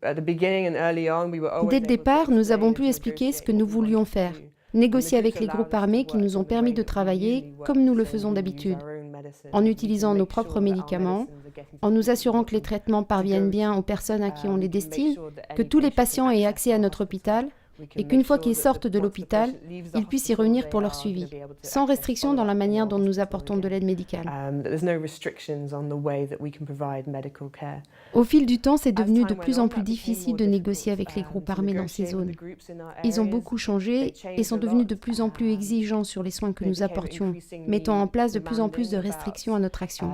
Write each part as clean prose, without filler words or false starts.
Dès le départ, nous avons pu expliquer ce que nous voulions faire, négocier avec les groupes armés qui nous ont permis de travailler comme nous le faisons d'habitude, en utilisant nos propres médicaments, en nous assurant que les traitements parviennent bien aux personnes à qui on les destine, que tous les patients aient accès à notre hôpital et qu'une fois qu'ils sortent de l'hôpital, ils puissent y revenir pour leur suivi, sans restriction dans la manière dont nous apportons de l'aide médicale. Au fil du temps, c'est devenu de plus en plus difficile de négocier avec les groupes armés dans ces zones. Ils ont beaucoup changé et sont devenus de plus en plus exigeants sur les soins que nous apportions, mettant en place de plus en plus de restrictions à notre action.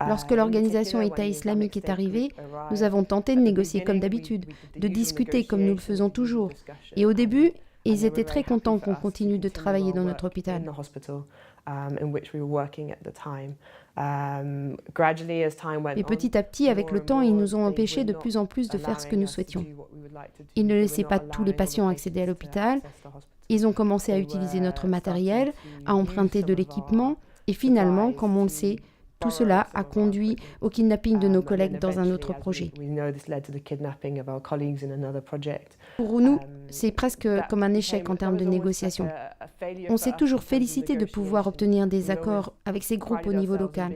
Lorsque l'organisation État islamique est arrivée, nous avons tenté de négocier comme d'habitude, de discuter comme nous le faisons toujours. Et au début, ils étaient très contents qu'on continue de travailler dans notre hôpital. Mais petit à petit, avec le temps, ils nous ont empêchés de plus en plus de faire ce que nous souhaitions. Ils ne laissaient pas tous les patients accéder à l'hôpital. Ils ont commencé à utiliser notre matériel, à emprunter de l'équipement. Et finalement, comme on le sait, tout cela a conduit au kidnapping de nos collègues dans un autre projet. Pour nous, c'est presque comme un échec en termes de négociation. On s'est toujours félicité de pouvoir obtenir des accords avec ces groupes au niveau local.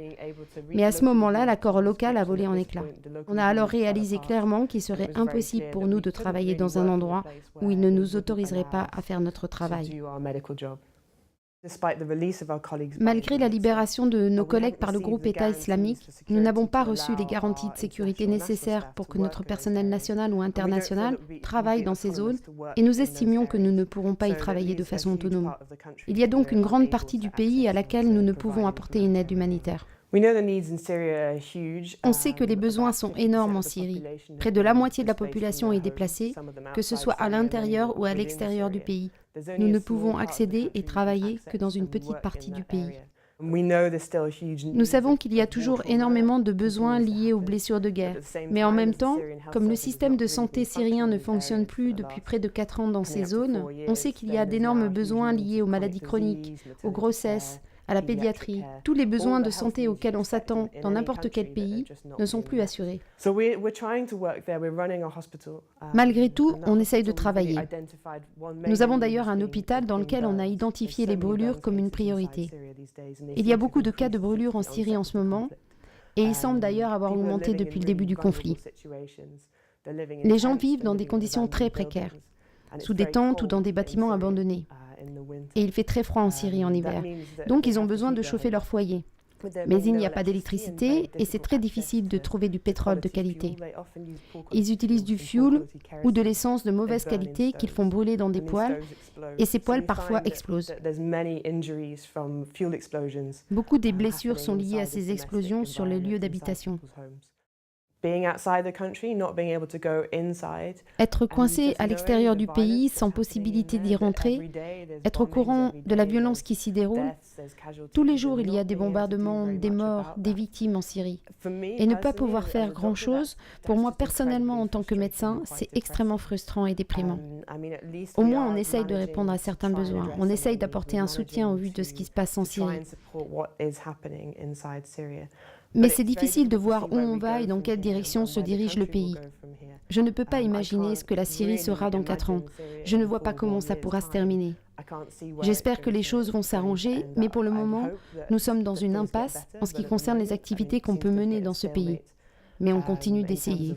Mais à ce moment-là, l'accord local a volé en éclats. On a alors réalisé clairement qu'il serait impossible pour nous de travailler dans un endroit où ils ne nous autoriseraient pas à faire notre travail. Malgré la libération de nos collègues par le groupe État islamique, nous n'avons pas reçu les garanties de sécurité nécessaires pour que notre personnel national ou international travaille dans ces zones et nous estimions que nous ne pourrons pas y travailler de façon autonome. Il y a donc une grande partie du pays à laquelle nous ne pouvons apporter une aide humanitaire. On sait que les besoins sont énormes en Syrie. Près de la moitié de la population est déplacée, que ce soit à l'intérieur ou à l'extérieur du pays. Nous ne pouvons accéder et travailler que dans une petite partie du pays. Nous savons qu'il y a toujours énormément de besoins liés aux blessures de guerre. Mais en même temps, comme le système de santé syrien ne fonctionne plus depuis près de 4 ans dans ces zones, on sait qu'il y a d'énormes besoins liés aux maladies chroniques, aux grossesses, à la pédiatrie. Tous les besoins de santé auxquels on s'attend dans n'importe quel pays ne sont plus assurés. Malgré tout, on essaye de travailler. Nous avons d'ailleurs un hôpital dans lequel on a identifié les brûlures comme une priorité. Il y a beaucoup de cas de brûlures en Syrie en ce moment, et il semble d'ailleurs avoir augmenté depuis le début du conflit. Les gens vivent dans des conditions très précaires, sous des tentes ou dans des bâtiments abandonnés. Et il fait très froid en Syrie en hiver, donc ils ont besoin de chauffer leur foyer. Mais il n'y a pas d'électricité et c'est très difficile de trouver du pétrole de qualité. Ils utilisent du fioul ou de l'essence de mauvaise qualité qu'ils font brûler dans des poêles et ces poêles parfois explosent. Beaucoup des blessures sont liées à ces explosions sur les lieux d'habitation. Être coincé à l'extérieur du pays sans possibilité d'y rentrer, être au courant de la violence qui s'y déroule. Tous les jours, il y a des bombardements, des morts, des victimes en Syrie. Et ne pas pouvoir faire grand-chose, pour moi personnellement en tant que médecin, c'est extrêmement frustrant et déprimant. Au moins, on essaye de répondre à certains besoins. On essaye d'apporter un soutien au vu de ce qui se passe en Syrie. Mais c'est difficile de voir où on va et dans quelle direction se dirige le pays. Je ne peux pas imaginer ce que la Syrie sera dans 4 ans. Je ne vois pas comment ça pourra se terminer. J'espère que les choses vont s'arranger, mais pour le moment, nous sommes dans une impasse en ce qui concerne les activités qu'on peut mener dans ce pays. Mais on continue d'essayer.